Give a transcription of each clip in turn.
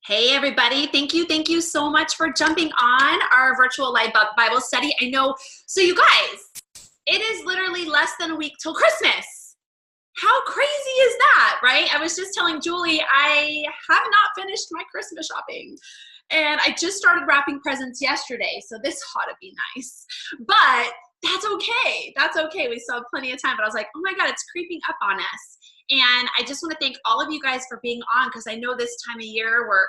Hey, everybody. Thank you so much for jumping on our virtual live Bible study. I know, so you guys, it is literally less than a week till Christmas. How crazy is that, right? I was just telling Julie, I have not finished my Christmas shopping. And I just started wrapping presents yesterday, so this ought to be nice. But that's okay. That's okay. We still have plenty of time. But I was like, oh my God, it's creeping up on us. And I just want to thank all of you guys for being on, because I know this time of year we're,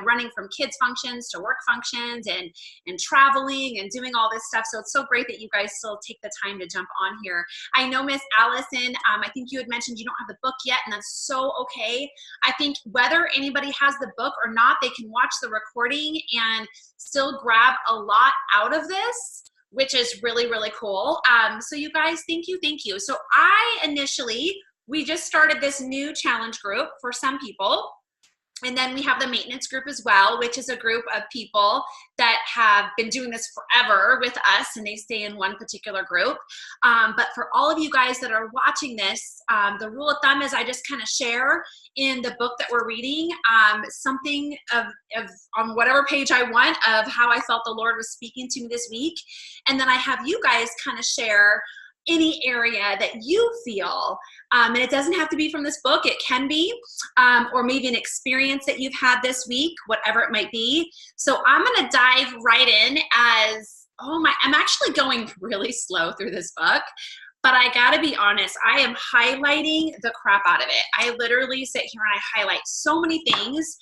running from kids functions to work functions and traveling and doing all this stuff. So it's so great that you guys still take the time to jump on here. I know, Miss Allison, I think you had mentioned you don't have the book yet, and that's so okay. I think whether anybody has the book or not, they can watch the recording and still grab a lot out of this, which is really, really cool. So you guys, thank you. So we just started this new challenge group for some people. And then we have the maintenance group as well, which is a group of people that have been doing this forever with us, and they stay in one particular group. But for all of you guys that are watching this, the rule of thumb is I just kind of share in the book that we're reading something of on whatever page I want of how I felt the Lord was speaking to me this week. And then I have you guys kind of share any area that you feel, and it doesn't have to be from this book, it can be, or maybe an experience that you've had this week, whatever it might be. So I'm gonna dive right in I'm actually going really slow through this book, but I gotta be honest, I am highlighting the crap out of it. I literally sit here and I highlight so many things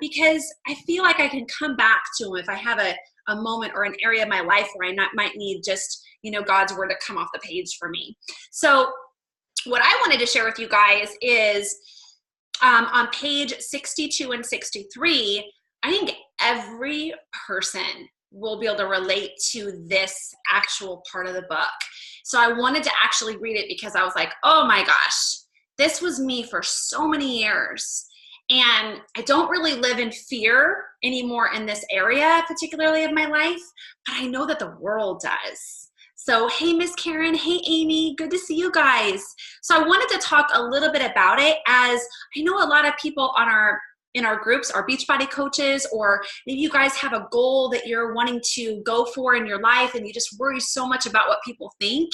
because I feel like I can come back to them if I have a moment or an area of my life where I might need just God's word to come off the page for me. So what I wanted to share with you guys is on page 62 and 63, I think every person will be able to relate to this actual part of the book. So I wanted to actually read it because I was like, oh my gosh, this was me for so many years. And I don't really live in fear anymore in this area, particularly of my life, but I know that the world does. So, hey, Miss Karen, hey, Amy, good to see you guys. So I wanted to talk a little bit about it, as I know a lot of people in our groups are Beachbody coaches, or maybe you guys have a goal that you're wanting to go for in your life and you just worry so much about what people think.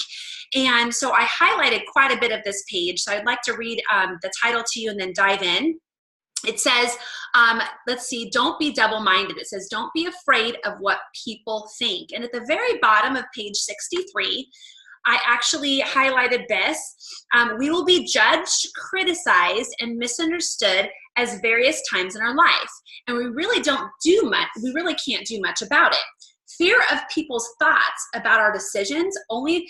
And so I highlighted quite a bit of this page. So I'd like to read the title to you and then dive in. It says, let's see, don't be double-minded. It says, don't be afraid of what people think. And at the very bottom of page 63, I actually highlighted this. We will be judged, criticized, and misunderstood as various times in our life. And we really don't do much. We really can't do much about it. Fear of people's thoughts about our decisions only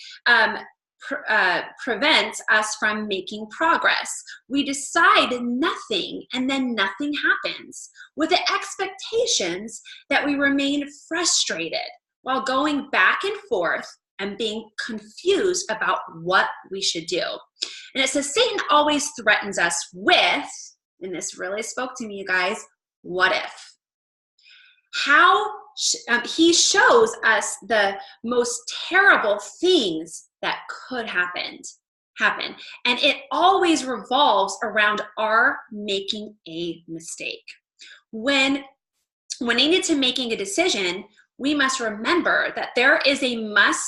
prevents us from making progress. We decide nothing and then nothing happens, with the expectations that we remain frustrated while going back and forth and being confused about what we should do. And it says Satan always threatens us with, and this really spoke to me, you guys, what if? He shows us the most terrible things that could happen. And it always revolves around our making a mistake. When needed to making a decision, we must remember that there is a much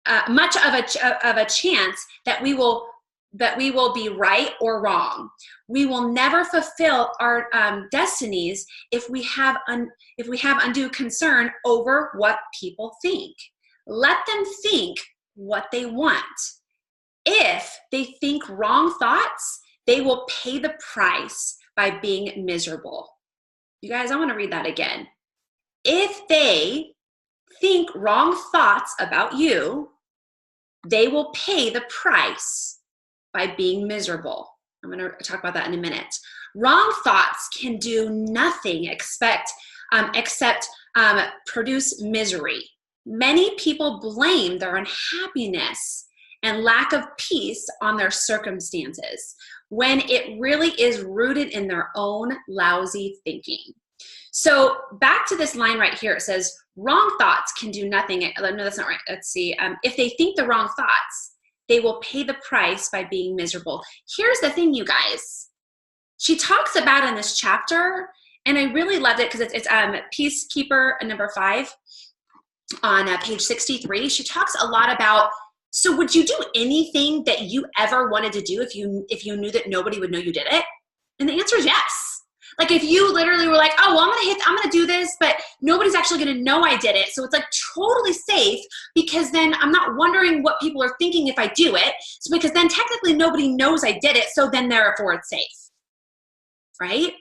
of a chance that we will be right or wrong. We will never fulfill our destinies if we have undue concern over what people think. Let them think what they want. If they think wrong thoughts, they will pay the price by being miserable. You guys, I want to read that again. If they think wrong thoughts about you, they will pay the price by being miserable. I'm going to talk about that in a minute. Wrong thoughts can do nothing except produce misery. Many people blame their unhappiness and lack of peace on their circumstances, when it really is rooted in their own lousy thinking. So back to this line right here, it says, wrong thoughts can do nothing. No, that's not right. Let's see. If they think the wrong thoughts, they will pay the price by being miserable. Here's the thing, you guys. She talks about in this chapter And I really loved it because it's Peacekeeper number 5 on page 63. She talks a lot about, so would you do anything that you ever wanted to do if you knew that nobody would know you did it? And the answer is yes. Like if you literally were like, oh, well, I'm gonna do this, but nobody's actually gonna know I did it. So it's like totally safe because then I'm not wondering what people are thinking if I do it. So because then technically nobody knows I did it. So then therefore it's safe, right?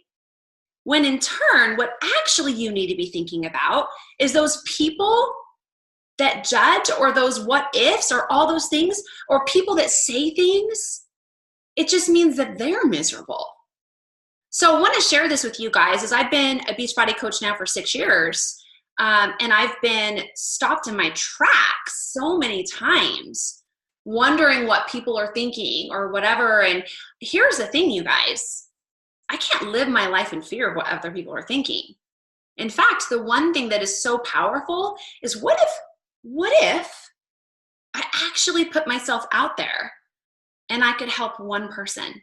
When in turn, what actually you need to be thinking about is those people that judge or those what ifs or all those things or people that say things. It just means that they're miserable. So I want to share this with you guys as I've been a Beachbody coach now for 6 years. And I've been stopped in my tracks so many times wondering what people are thinking or whatever. And here's the thing, you guys, I can't live my life in fear of what other people are thinking. In fact, the one thing that is so powerful is what if I actually put myself out there and I could help one person?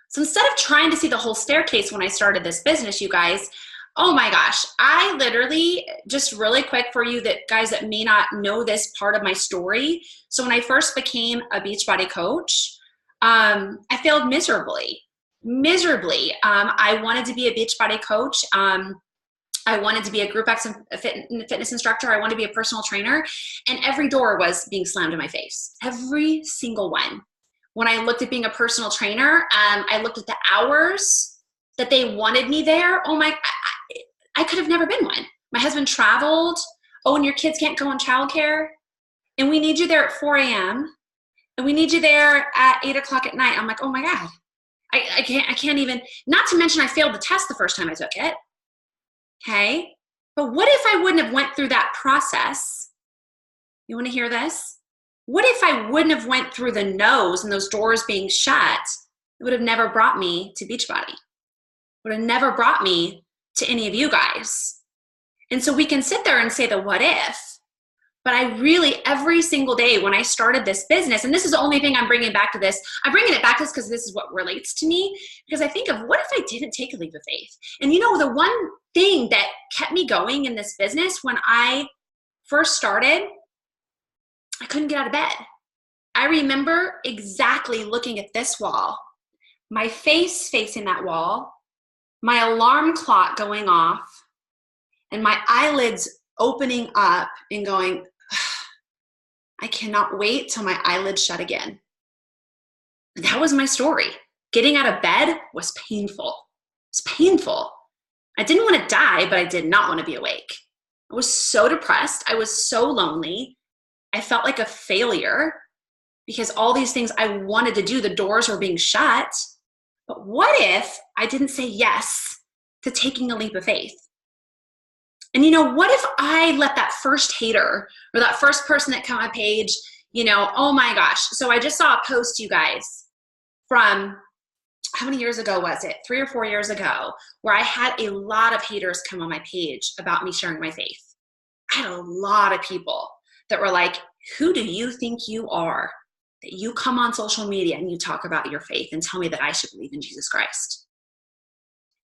So instead of trying to see the whole staircase when I started this business, you guys, oh my gosh, I literally, just really quick for you that guys that may not know this part of my story. So when I first became a Beachbody coach, I failed miserably. I wanted to be a Beachbody coach. I wanted to be a group fitness instructor. I wanted to be a personal trainer. And every door was being slammed in my face. Every single one. When I looked at being a personal trainer, I looked at the hours that they wanted me there. Oh my, I could have never been one. My husband traveled. Oh, and your kids can't go on childcare. And we need you there at 4 a.m. And we need you there at 8 o'clock at night. I'm like, oh my God, I can't even, not to mention I failed the test the first time I took it. Okay. But what if I wouldn't have went through that process? You want to hear this? What if I wouldn't have went through the no's and those doors being shut? It would have never brought me to Beachbody. It would have never brought me to any of you guys. And so we can sit there and say the what if, but I really, every single day when I started this business, and this is the only thing I'm bringing back to this, I'm bringing it back to this because this is what relates to me, because I think of what if I didn't take a leap of faith? And you know, the one thing that kept me going in this business when I first started, I couldn't get out of bed. I remember exactly looking at this wall, my face facing that wall, my alarm clock going off, and my eyelids opening up and going, I cannot wait till my eyelids shut again. And that was my story. Getting out of bed was painful. It's painful. I didn't want to die, but I did not want to be awake. I was so depressed. I was so lonely. I felt like a failure because all these things I wanted to do, the doors were being shut. But what if I didn't say yes to taking a leap of faith? And you know, what if I let that first hater or that first person that came on my page, you know, oh my gosh. So I just saw a post, you guys, from how many years ago was it? 3 or 4 years ago, where I had a lot of haters come on my page about me sharing my faith. I had a lot of people that were like, who do you think you are that you come on social media and you talk about your faith and tell me that I should believe in Jesus Christ?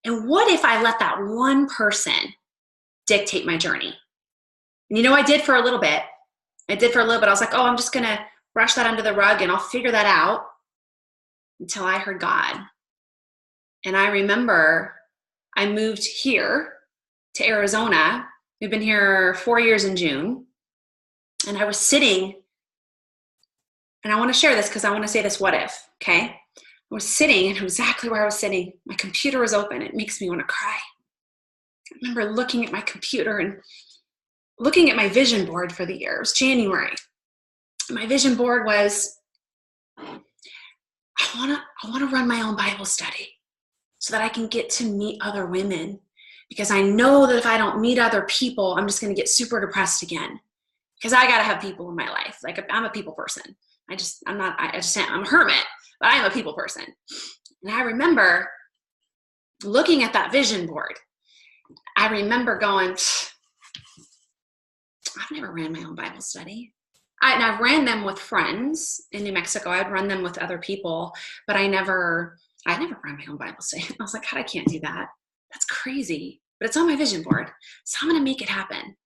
And what if I let that one person dictate my journey? And you know, I did for a little bit. I was like, oh, I'm just going to brush that under the rug and I'll figure that out, until I heard God. And I remember I moved here to Arizona. We've been here 4 years in June. And I was sitting, and I want to share this because I want to say this what if, okay? I was sitting, and exactly where I was sitting, my computer was open. It makes me want to cry. I remember looking at my computer and looking at my vision board for the year. It was January. My vision board was, I want to run my own Bible study so that I can get to meet other women, because I know that if I don't meet other people, I'm just going to get super depressed again. Because I got to have people in my life. Like, I'm a people person. I'm a hermit, but I'm a people person. And I remember looking at that vision board. I remember going, I've never ran my own Bible study. I've ran them with friends in New Mexico. I'd run them with other people, but I never ran my own Bible study. I was like, God, I can't do that. That's crazy, but it's on my vision board. So I'm going to make it happen.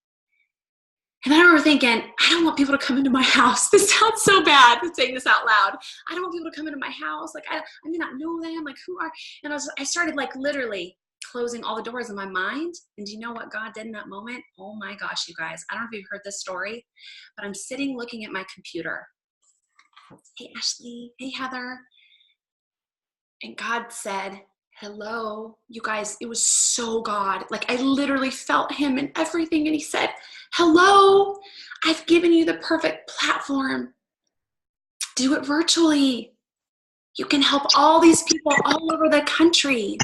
And I remember thinking, I don't want people to come into my house. This sounds so bad saying this out loud. I don't want people to come into my house. Like, I may not know them. Like, who are, and I started like literally closing all the doors in my mind. And do you know what God did in that moment? Oh my gosh, you guys, I don't know if you've heard this story, but I'm sitting looking at my computer. Hey, Ashley. Hey, Heather. And God said, hello, you guys. It was so God. Like, I literally felt him in everything. And he said, hello, I've given you the perfect platform. Do it virtually. You can help all these people all over the country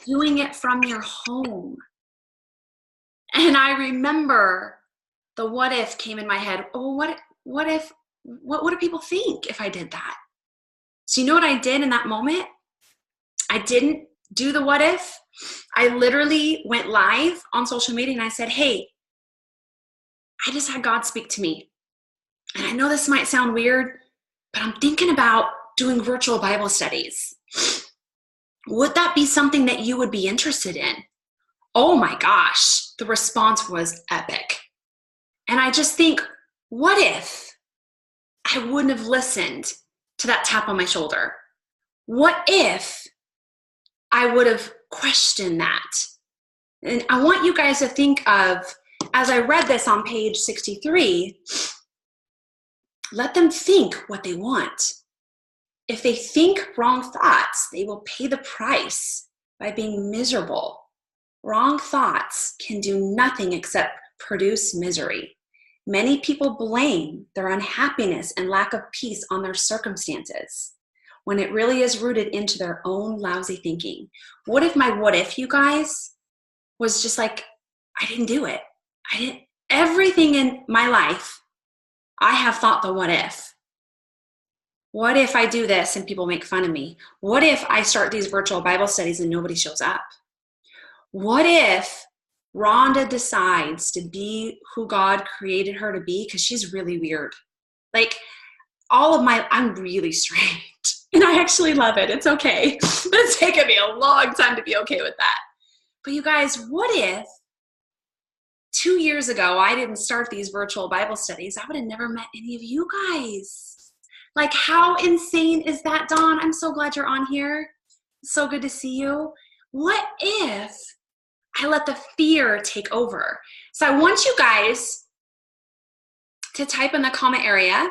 doing it from your home. And I remember the what if came in my head. Oh, what do people think if I did that? So you know what I did in that moment? I didn't do the what if. I literally went live on social media and I said, hey, I just had God speak to me. And I know this might sound weird, but I'm thinking about doing virtual Bible studies. Would that be something that you would be interested in? Oh my gosh, the response was epic. And I just think, what if I wouldn't have listened to that tap on my shoulder? What if I would have questioned that? And I want you guys to think of, as I read this on page 63, let them think what they want. If they think wrong thoughts, they will pay the price by being miserable. Wrong thoughts can do nothing except produce misery. Many people blame their unhappiness and lack of peace on their circumstances, when it really is rooted into their own lousy thinking. What if my what if, you guys, was just like, I didn't do it. Everything in my life, I have thought the what if. What if I do this and people make fun of me? What if I start these virtual Bible studies and nobody shows up? What if Rhonda decides to be who God created her to be? Because she's really weird. Like, I'm really strange. And I actually love it. It's okay. It's taken me a long time to be okay with that. But you guys, what if 2 years ago I didn't start these virtual Bible studies? I would have never met any of you guys. Like, how insane is that, Dawn? I'm so glad you're on here. So good to see you. What if I let the fear take over? So I want you guys to type in the comment area,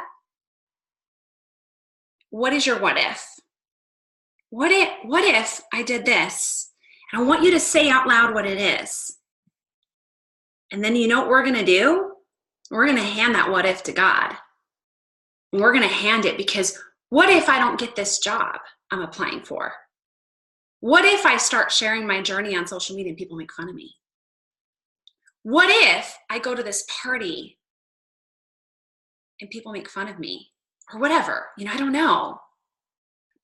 what is your what if? What if I did this? And I want you to say out loud what it is. And then you know what we're going to do? We're going to hand that what if to God. And we're going to hand it, because what if I don't get this job I'm applying for? What if I start sharing my journey on social media and people make fun of me? What if I go to this party and people make fun of me? Or whatever, I don't know.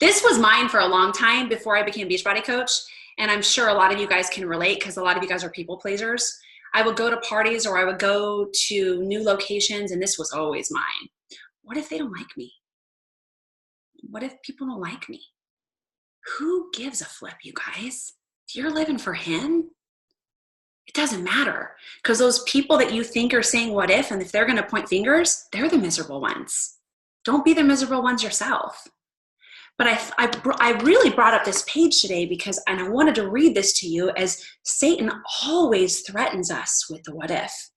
This was mine for a long time before I became Beachbody coach. And I'm sure a lot of you guys can relate, because a lot of you guys are people pleasers. I would go to parties or I would go to new locations, and this was always mine. What if they don't like me? What if people don't like me? Who gives a flip, you guys? If you're living for him, it doesn't matter. Because those people that you think are saying what if, and if they're going to point fingers, they're the miserable ones. Don't be the miserable ones yourself. But I really brought up this page today and I wanted to read this to you, as Satan always threatens us with the what if.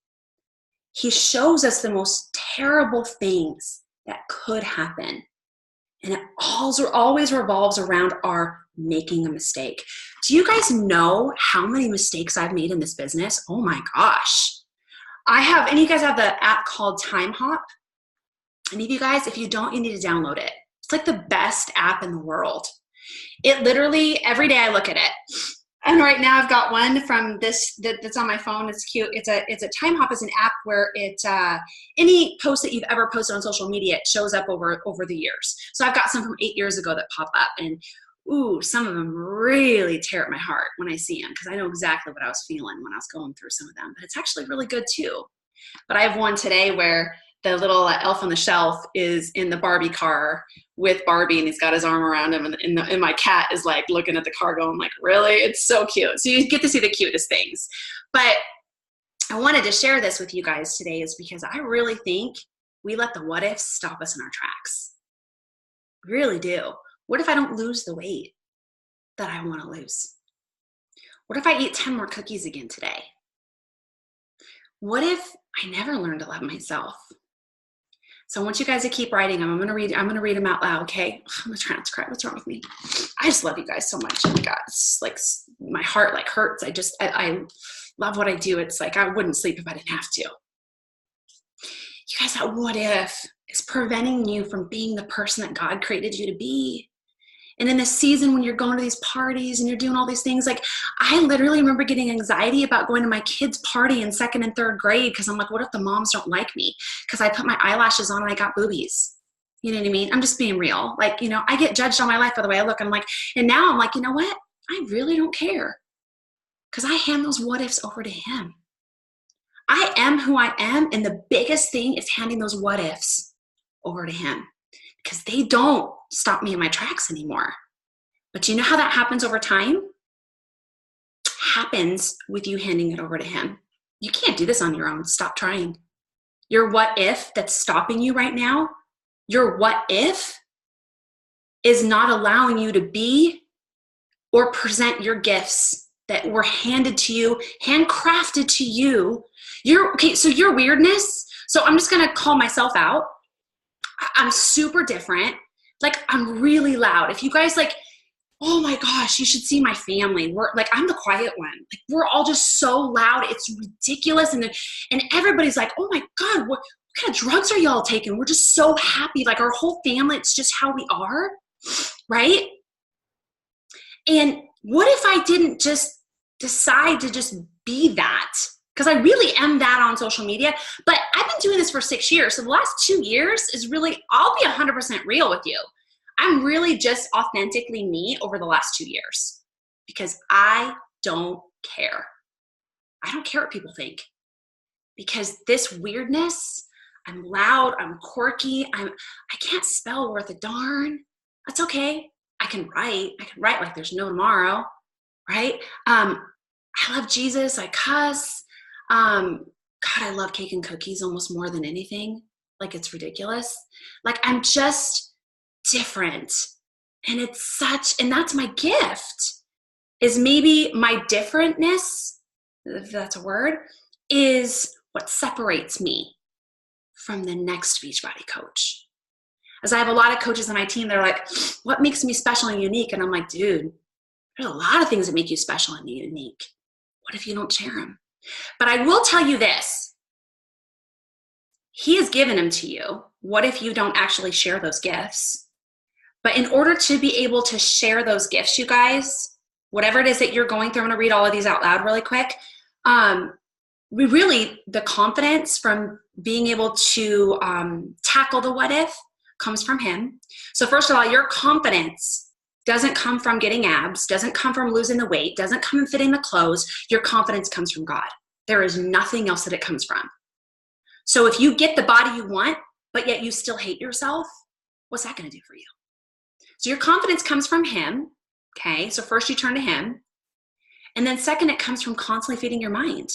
He shows us the most terrible things that could happen. And it always revolves around our making a mistake. Do you guys know how many mistakes I've made in this business? Oh my gosh. And you guys have the app called Timehop. Any of you guys, if you don't, you need to download it. It's like the best app in the world. It literally, every day I look at it. And right now I've got one from that's on my phone. It's cute. It's a Timehop is an app where any post that you've ever posted on social media, it shows up over the years. So I've got some from 8 years ago that pop up, and some of them really tear at my heart when I see them, because I know exactly what I was feeling when I was going through some of them. But it's actually really good too. But I have one today where the little elf on the shelf is in the Barbie car with Barbie, and he's got his arm around him, and my cat is like looking at the car going like, really? It's so cute. So you get to see the cutest things. But I wanted to share this with you guys today is because I really think we let the what ifs stop us in our tracks. We really do. What if I don't lose the weight that I want to lose? What if I eat 10 more cookies again today? What if I never learn to love myself? So I want you guys to keep writing them. I'm gonna read them out loud, okay? I'm gonna try not to cry. What's wrong with me? I just love you guys so much. Oh my God, it's like my heart like hurts. I love what I do. It's like I wouldn't sleep if I didn't have to. You guys, that what if is preventing you from being the person that God created you to be. And in this season when you're going to these parties and you're doing all these things, like I literally remember getting anxiety about going to my kid's party in 2nd and 3rd grade because I'm like, what if the moms don't like me? Because I put my eyelashes on and I got boobies. You know what I mean? I'm just being real. Like, you know, I get judged on my life by the way I look. I'm like, and now I'm like, you know what? I really don't care because I hand those what ifs over to him. I am who I am. And the biggest thing is handing those what ifs over to him because they don't stop me in my tracks anymore. But you know how that happens over time? Happens with you handing it over to him. You can't do this on your own. Stop trying. Your what if that's stopping you right now, your what if is not allowing you to be or present your gifts that were handed to you, handcrafted to you. So your weirdness, so I'm just gonna call myself out. I'm super different. Like I'm really loud. If you guys like, oh my gosh, you should see my family. We're like, I'm the quiet one. Like we're all just so loud. It's ridiculous. And everybody's like, oh my God, what kind of drugs are y'all taking? We're just so happy. Like our whole family, it's just how we are. Right? And what if I didn't just decide to just be that? Because I really am that on social media, but I've been doing this for 6 years. So the last 2 years is really, I'll be 100% real with you. I'm really just authentically me over the last 2 years because I don't care. I don't care what people think because this weirdness, I'm loud, I'm quirky, I can't spell worth a darn. That's okay. I can write like there's no tomorrow, right? I love Jesus, I cuss. God, I love cake and cookies almost more than anything. Like it's ridiculous. Like I'm just different. And and that's my gift is maybe my differentness, if that's a word, is what separates me from the next Beachbody coach. As I have a lot of coaches on my team, they're like, what makes me special and unique? And I'm like, dude, there's a lot of things that make you special and unique. What if you don't share them? But I will tell you this. He has given them to you. What if you don't actually share those gifts? But in order to be able to share those gifts, you guys, whatever it is that you're going through, I'm going to read all of these out loud really quick. The confidence from being able to tackle the what if comes from him. So first of all, your confidence doesn't come from getting abs, doesn't come from losing the weight, doesn't come from fitting the clothes. Your confidence comes from God. There is nothing else that it comes from. So if you get the body you want, but yet you still hate yourself, what's that going to do for you? So your confidence comes from him. Okay. So first you turn to him. And then second, it comes from constantly feeding your mind.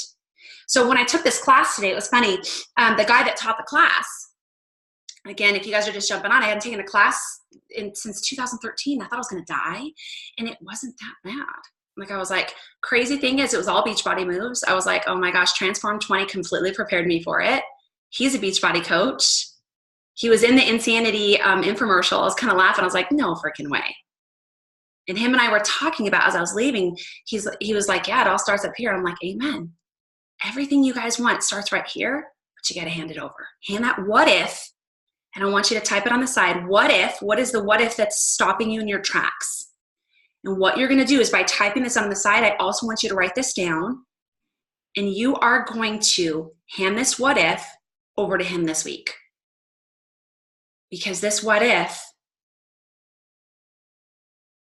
So when I took this class today, it was funny. The guy that taught the class, again, if you guys are just jumping on, I hadn't taken a class since 2013. I thought I was going to die. And it wasn't that bad. Like I was like, crazy thing is it was all Beachbody moves. I was like, oh my gosh, Transform 20 completely prepared me for it. He's a Beachbody coach. He was in the Insanity infomercial. I was kind of laughing. I was like, no freaking way. And him and I were talking about as I was leaving, he was like, yeah, it all starts up here. I'm like, amen. Everything you guys want starts right here, but you got to hand it over. Hand that what if, and I want you to type it on the side. What is the what if that's stopping you in your tracks? And what you're going to do is by typing this on the side, I also want you to write this down. And you are going to hand this what if over to him this week. Because this what if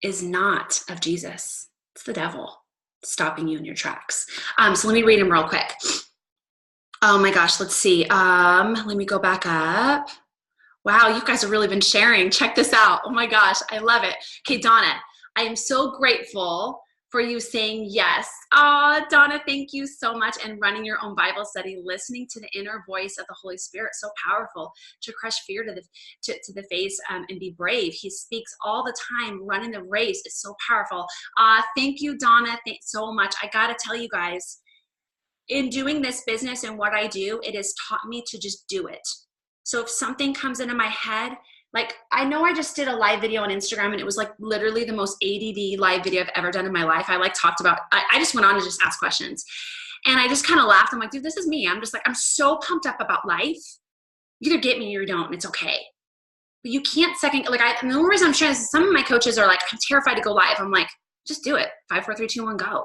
is not of Jesus. It's the devil stopping you in your tracks. So let me read them real quick. Oh my gosh, let's see. Let me go back up. Wow, you guys have really been sharing. Check this out. Oh my gosh, I love it. Okay, Donna, I am so grateful for you saying yes. Oh, Donna, thank you so much. And running your own Bible study, listening to the inner voice of the Holy Spirit, so powerful to crush fear to the face and be brave. He speaks all the time. Running the race is so powerful. Thank you, Donna. Thanks so much. I got to tell you guys, in doing this business and what I do, it has taught me to just do it. So if something comes into my head, like I know I just did a live video on Instagram and it was like literally the most ADD live video I've ever done in my life. I like talked about, I just went on and just asked questions. And I just kind of laughed. I'm like, dude, this is me. I'm just like, I'm so pumped up about life. You either get me or you don't, and it's okay. But you can't and the only reason I'm sharing this is some of my coaches are like, I'm terrified to go live. I'm like, just do it. 5, 4, 3, 2, 1, go.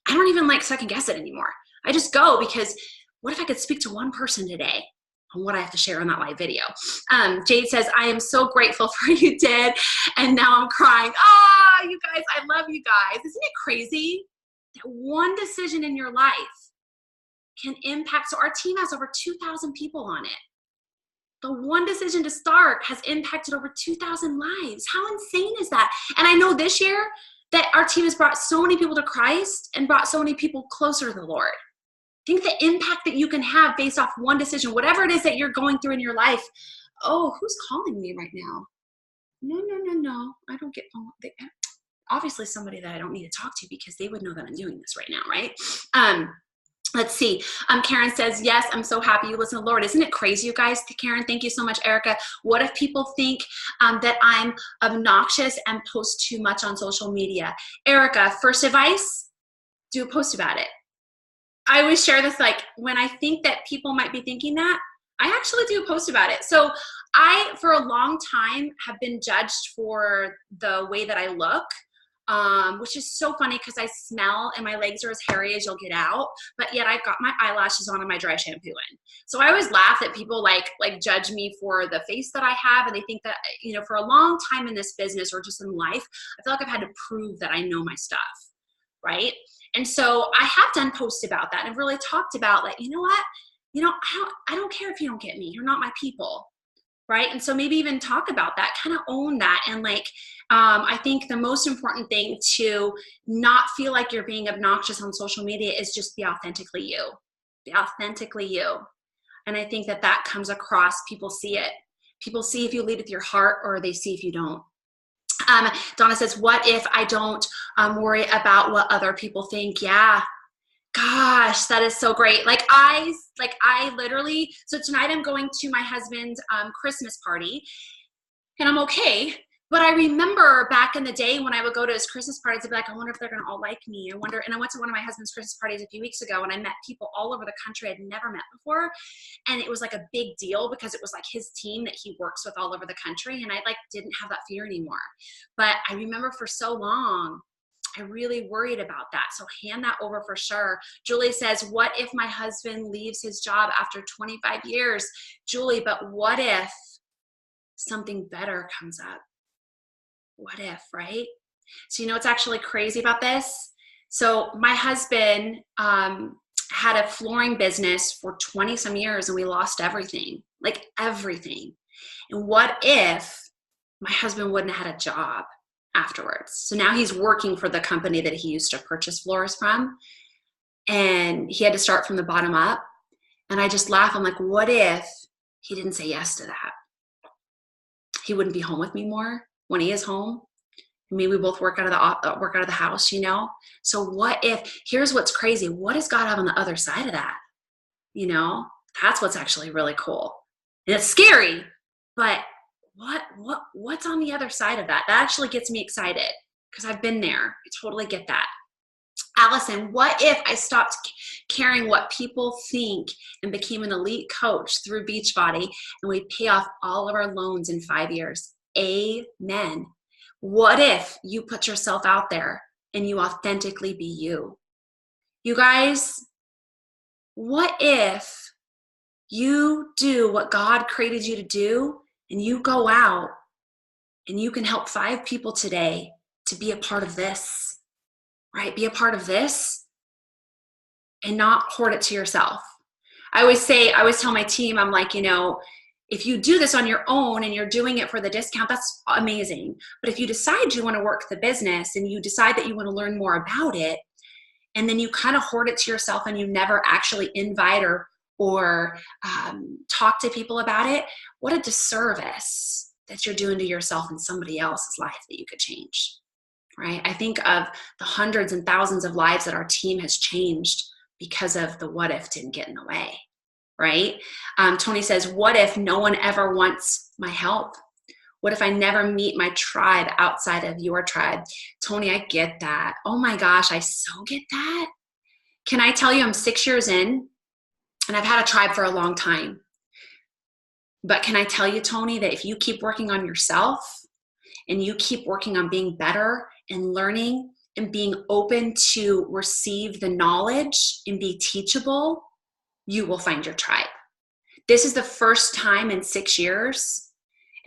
I don't even like second guess it anymore. I just go because what if I could speak to one person today on what I have to share on that live video? Jade says, I am so grateful for you, Dad. And now I'm crying. Ah, you guys, I love you guys. Isn't it crazy that one decision in your life can impact? So our team has over 2,000 people on it. The one decision to start has impacted over 2,000 lives. How insane is that? And I know this year that our team has brought so many people to Christ and brought so many people closer to the Lord. Think the impact that you can have based off one decision, whatever it is that you're going through in your life. Oh, who's calling me right now? No. I don't get, obviously somebody that I don't need to talk to because they would know that I'm doing this right now, right? Let's see. Karen says, yes, I'm so happy you listen to the Lord. Isn't it crazy, you guys? Karen, thank you so much. Erica, what if people think that I'm obnoxious and post too much on social media? Erica, first advice, do a post about it. I always share this, like when I think that people might be thinking that, I actually do a post about it. So I, for a long time, have been judged for the way that I look. Which is so funny because I smell and my legs are as hairy as you'll get out, but yet I've got my eyelashes on and my dry shampoo in. So I always laugh that people like judge me for the face that I have, and they think that, you know, for a long time in this business or just in life, I feel like I've had to prove that I know my stuff, right? And so I have done posts about that and really talked about, like, you know what, you know, I don't care if you don't get me, you're not my people. Right? And so maybe even talk about that, kind of own that. And I think the most important thing to not feel like you're being obnoxious on social media is just be authentically you. Be authentically you. And I think that comes across. People see it. People see if you lead with your heart or they see if you don't. Donna says, what if I don't worry about what other people think? Yeah. Gosh, that is so great. I literally, so tonight I'm going to my husband's Christmas party and I'm okay. But I remember back in the day when I would go to his Christmas parties, I'd be like, I wonder if they're going to all like me. I wonder. And I went to one of my husband's Christmas parties a few weeks ago and I met people all over the country I'd never met before. And it was like a big deal because it was like his team that he works with all over the country. And I didn't have that fear anymore. But I remember for so long, I really worried about that. So hand that over for sure. Julie says, what if my husband leaves his job after 25 years? Julie, but what if something better comes up? What if, right? So, you know what's actually crazy about this? So my husband had a flooring business for 20 some years and we lost everything, like everything. And what if my husband wouldn't have had a job afterwards? So now he's working for the company that he used to purchase floors from, and he had to start from the bottom up. And I just laugh. I'm like, what if he didn't say yes to that? He wouldn't be home with me more when he is home. Maybe we both work out of the house, you know? So what if, here's what's crazy. What does God have on the other side of that? You know, that's what's actually really cool. And it's scary, but what's on the other side of that? That actually gets me excited because I've been there. I totally get that. Allison, what if I stopped caring what people think and became an elite coach through Beachbody and we pay off all of our loans in 5 years? Amen. What if you put yourself out there and you authentically be you? You guys, what if you do what God created you to do and you go out and you can help 5 people today to be a part of this, right? Be a part of this and not hoard it to yourself. I always tell my team, I'm like, if you do this on your own and you're doing it for the discount, that's amazing. But if you decide you want to work the business and you decide that you want to learn more about it, and then you kind of hoard it to yourself and you never actually invite or talk to people about it, what a disservice that you're doing to yourself and somebody else's life that you could change, right? I think of the hundreds and thousands of lives that our team has changed because of the what if didn't get in the way, right? Tony says, what if no one ever wants my help? What if I never meet my tribe outside of your tribe? Tony, I get that. Oh my gosh, I so get that. Can I tell you, I'm 6 years in and I've had a tribe for a long time. But can I tell you, Tony, that if you keep working on yourself and you keep working on being better and learning and being open to receive the knowledge and be teachable, you will find your tribe. This is the first time in 6 years.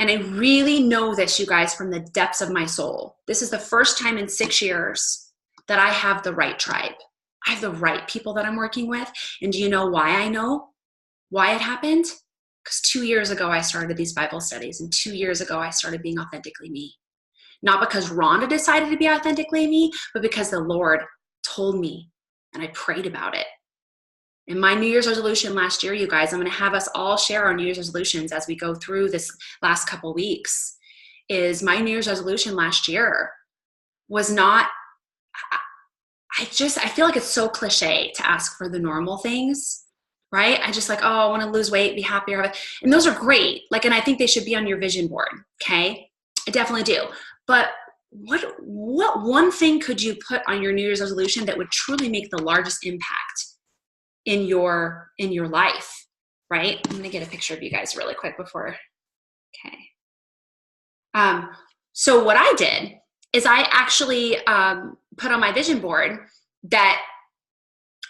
And I really know this, you guys, from the depths of my soul. This is the first time in 6 years that I have the right tribe. I have the right people that I'm working with. And do you know why I know why it happened? Because 2 years ago, I started these Bible studies. And 2 years ago, I started being authentically me. Not because Rhonda decided to be authentically me, but because the Lord told me and I prayed about it. In my New Year's resolution last year, you guys, I'm going to have us all share our New Year's resolutions as we go through this last couple weeks, is my New Year's resolution last year was not, I feel like it's so cliche to ask for the normal things, right? I just like, oh, I want to lose weight, be happier. And those are great. And I think they should be on your vision board. Okay. I definitely do. But what one thing could you put on your New Year's resolution that would truly make the largest impact in your life, right? I'm gonna get a picture of you guys really quick before, okay. So what I did is I actually put on my vision board that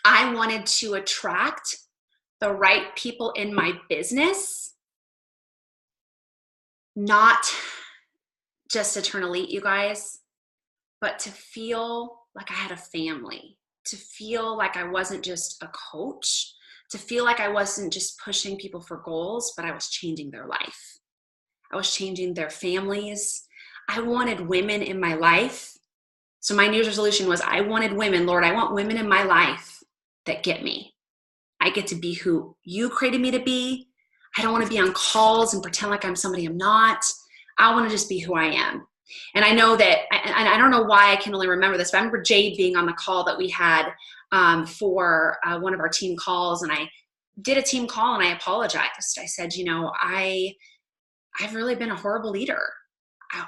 I wanted to attract the right people in my business, not just to turn elite, you guys, but to feel like I had a family. To feel like I wasn't just a coach, to feel like I wasn't just pushing people for goals, but I was changing their life. I was changing their families. I wanted women in my life. So my New Year's resolution was, I wanted women, Lord, I want women in my life that get me. I get to be who you created me to be. I don't want to be on calls and pretend like I'm somebody I'm not. I want to just be who I am. And I know that, and I don't know why I can only remember this, but I remember Jade being on the call that we had for one of our team calls, and I did a team call and I apologized. I said, I've really been a horrible leader.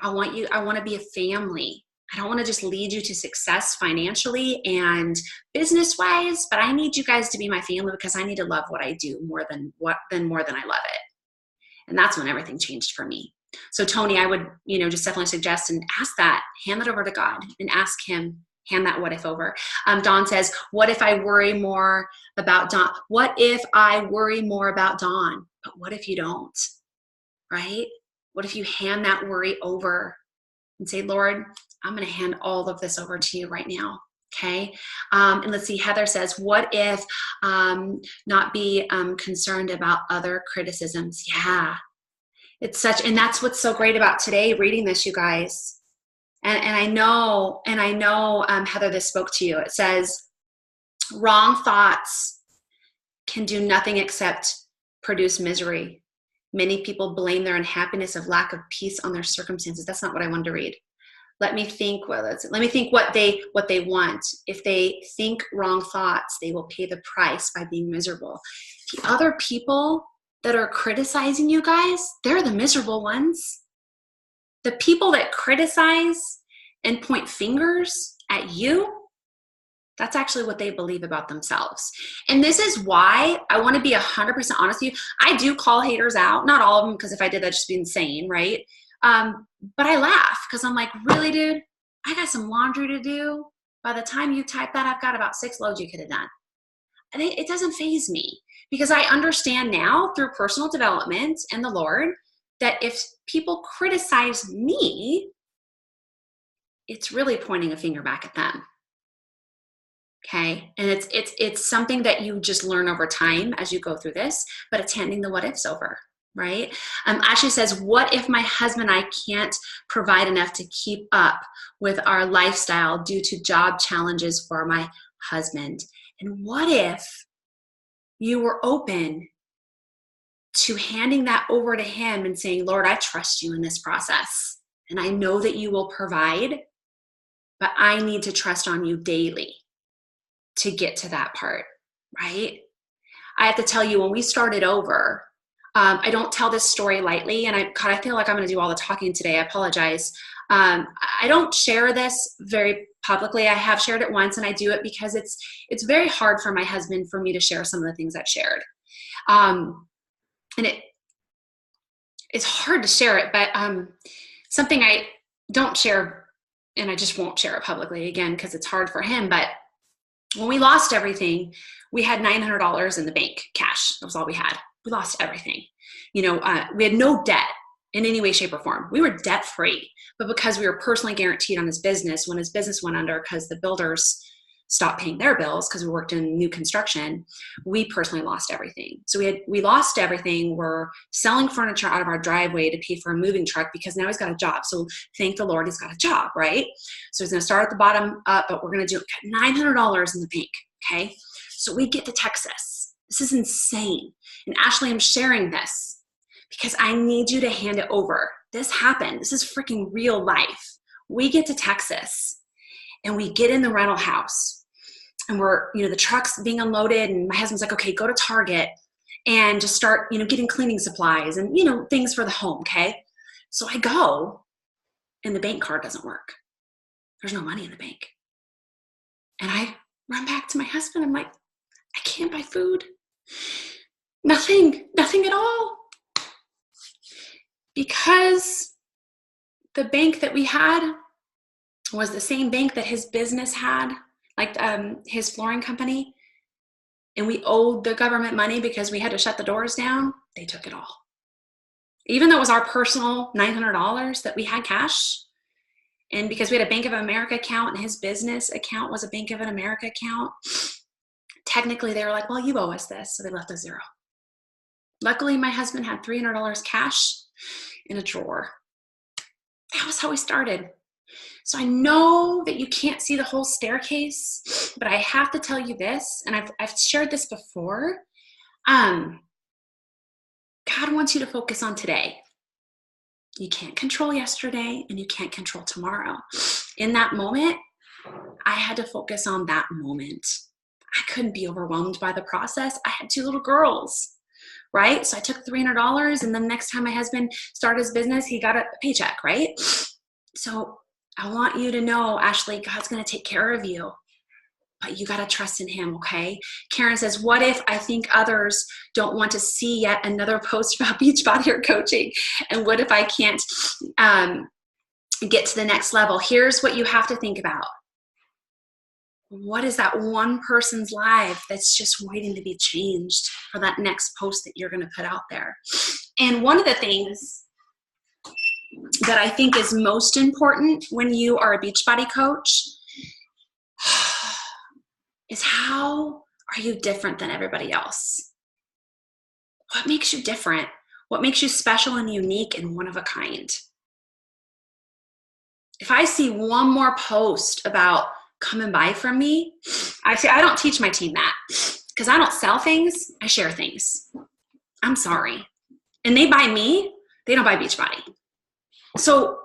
I want to be a family. I don't want to just lead you to success financially and business-wise, but I need you guys to be my family because I need to love what I do more than I love it. And that's when everything changed for me. So Tony, I would, just definitely suggest and ask that, hand that over to God and ask him, hand that what if over. Dawn says, what if I worry more about Dawn? What if I worry more about Dawn? But what if you don't, right? What if you hand that worry over and say, Lord, I'm going to hand all of this over to you right now. Okay. And let's see, Heather says, what if not be concerned about other criticisms? Yeah. It's and that's what's so great about today, reading this, you guys. And I know, Heather, this spoke to you. It says, wrong thoughts can do nothing except produce misery. Many people blame their unhappiness of lack of peace on their circumstances. That's not what I wanted to read. Let me think what they want. If they think wrong thoughts, they will pay the price by being miserable. The other people that are criticizing you guys, they're the miserable ones. The people that criticize and point fingers at you, that's actually what they believe about themselves. And this is why I want to be 100% honest with you. I do call haters out, not all of them, because if I did, that'd just be insane, right? But I laugh because I'm like, really, dude? I got some laundry to do. By the time you type that, I've got about 6 loads you could have done. And it doesn't faze me because I understand now through personal development and the Lord that if people criticize me, it's really pointing a finger back at them. Okay. And it's something that you just learn over time as you go through this, but it's handing the what ifs over, right? Ashley says, what if my husband and I can't provide enough to keep up with our lifestyle due to job challenges for my husband? And what if you were open to handing that over to him and saying, Lord, I trust you in this process. And I know that you will provide, but I need to trust on you daily to get to that part, right? I have to tell you, when we started over, I don't tell this story lightly, and I feel like I'm going to do all the talking today. I apologize. I don't share this very publicly. I have shared it once, and I do it because it's very hard for my husband for me to share some of the things I've shared, and it's hard to share it. But something I don't share, and I just won't share it publicly again because it's hard for him. But when we lost everything, we had $900 in the bank, cash. That was all we had. We lost everything. We had no debt in any way, shape, or form. We were debt free, but because we were personally guaranteed on his business, when his business went under because the builders stopped paying their bills because we worked in new construction, we personally lost everything. So we lost everything. We're selling furniture out of our driveway to pay for a moving truck because now he's got a job. So thank the Lord he's got a job, right? So he's going to start at the bottom up, but we're going to do $900 in the bank, okay? So we get to Texas. This is insane. And Ashley, I'm sharing this because I need you to hand it over. This happened. This is freaking real life. We get to Texas and we get in the rental house and we're, the truck's being unloaded and my husband's like, okay, go to Target and just start, getting cleaning supplies and, things for the home. Okay. So I go and the bank card doesn't work. There's no money in the bank. And I run back to my husband. I'm like, I can't buy food. Nothing at all. Because the bank that we had was the same bank that his business had, like his flooring company. And we owed the government money because we had to shut the doors down. They took it all. Even though it was our personal $900 that we had cash, and because we had a Bank of America account and his business account was a Bank of America account, technically they were like, well, you owe us this. So they left us zero. Luckily, my husband had $300 cash in a drawer. That was how we started. So I know that you can't see the whole staircase, but I have to tell you this, and I've shared this before. God wants you to focus on today. You can't control yesterday and you can't control tomorrow. In that moment, I had to focus on that moment. I couldn't be overwhelmed by the process. I had 2 little girls, right? So I took $300 and then next time my husband started his business, he got a paycheck, right? So I want you to know, Ashley, God's going to take care of you, but you got to trust in him, okay? Karen says, what if I think others don't want to see yet another post about Beachbody or coaching? And what if I can't get to the next level? Here's what you have to think about. What is that one person's life that's just waiting to be changed for that next post that you're going to put out there? And one of the things that I think is most important when you are a Beachbody coach is how are you different than everybody else? What makes you different? What makes you special and unique and one of a kind? If I see one more post about come and buy from me, I don't teach my team that because I don't sell things, I share things. I'm sorry. And they buy me, they don't buy Beachbody. So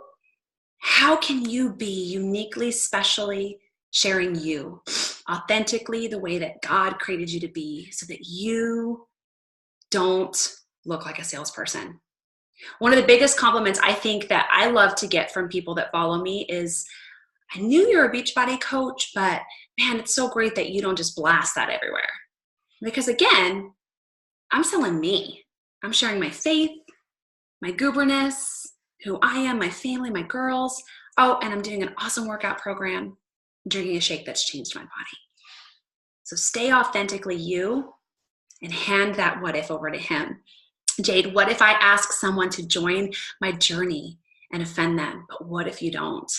how can you be uniquely, specially sharing you authentically the way that God created you to be so that you don't look like a salesperson? One of the biggest compliments I think that I love to get from people that follow me is, I knew you're a Beachbody coach, but man, it's so great that you don't just blast that everywhere. Because again, I'm selling me. I'm sharing my faith, my gooberness, who I am, my family, my girls. Oh, and I'm doing an awesome workout program, drinking a shake that's changed my body. So stay authentically you and hand that what if over to him. Jade, what if I ask someone to join my journey and offend them? But what if you don't?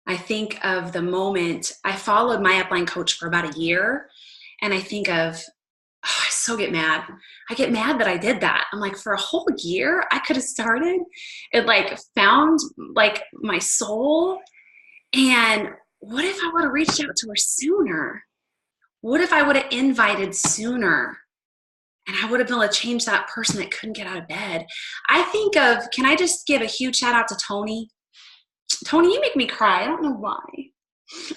I think of the moment I followed my upline coach for about a year, and I think of, oh, I so get mad. I get mad that I did that. I'm like, for a whole year, I could have started. It like found like my soul. And what if I would have reached out to her sooner? What if I would have invited sooner? And I would have been able to change that person that couldn't get out of bed. I think of, can I just give a huge shout out to Tony? Tony, you make me cry. I don't know why.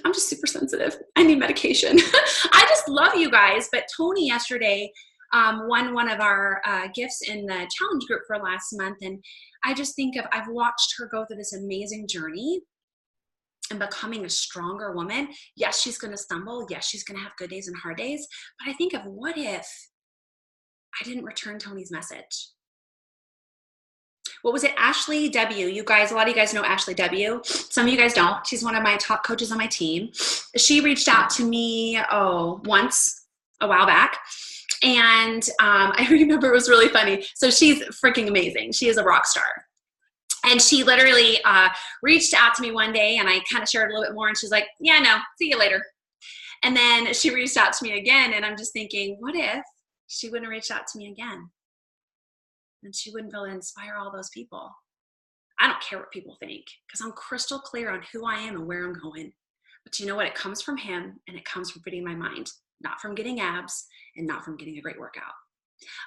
I'm just super sensitive. I need medication. I just love you guys. But Tony yesterday won one of our gifts in the challenge group for last month. And I just think of, I've watched her go through this amazing journey and becoming a stronger woman. Yes, she's going to stumble. Yes, she's going to have good days and hard days. But I think of, what if I didn't return Tony's message? What was it? Ashley W. You guys, a lot of you guys know Ashley W. Some of you guys don't. She's one of my top coaches on my team. She reached out to me, once a while back. And I remember it was really funny. So she's freaking amazing. She is a rock star. And she literally reached out to me one day, and I kind of shared a little bit more, and she's like, yeah, no, see you later. And then she reached out to me again, and I'm just thinking, what if she wouldn't have reached out to me again? And she wouldn't be able to inspire all those people. I don't care what people think, because I'm crystal clear on who I am and where I'm going. But you know what? It comes from him, and it comes from feeding my mind, not from getting abs and not from getting a great workout.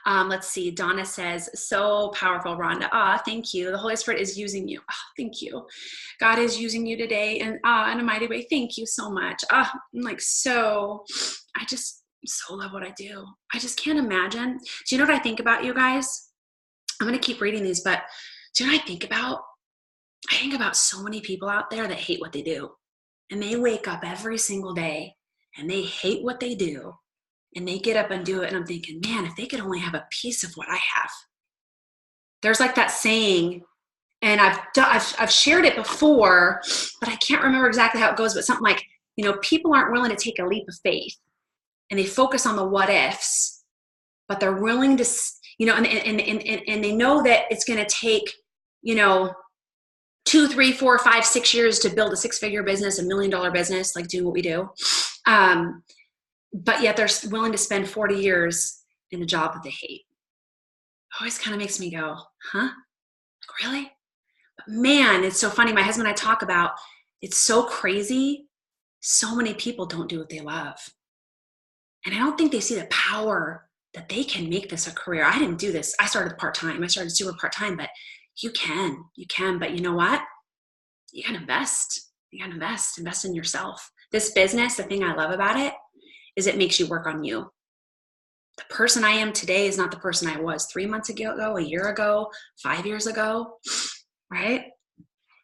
Let's see. Donna says, so powerful, Rhonda. Thank you. The Holy Spirit is using you. Thank you. God is using you today in a mighty way. Thank you so much. I'm like, I just so love what I do. I just can't imagine. Do you know what I think about, you guys? I'm going to keep reading these, but do you know what I think about? I think about so many people out there that hate what they do. And they wake up every single day and they hate what they do. And they get up and do it. And I'm thinking, man, if they could only have a piece of what I have. There's like that saying, and I've shared it before, but I can't remember exactly how it goes, but something like, people aren't willing to take a leap of faith, and they focus on the what ifs, but they're willing to, and they know that it's going to take, 2, 3, 4, 5, 6 years to build a 6-figure business, $1 million business, like doing what we do. But yet they're willing to spend 40 years in a job that they hate. Always kind of makes me go, huh? Like, really? But man, it's so funny. My husband and I talk about, it's so crazy. So many people don't do what they love. And I don't think they see the power that they can make this a career. I didn't do this. I started part-time. I started super part-time, but you can. But you know what? You got to invest. Invest in yourself. This business, the thing I love about it is it makes you work on you. The person I am today is not the person I was 3 months ago, a year ago, 5 years ago, right?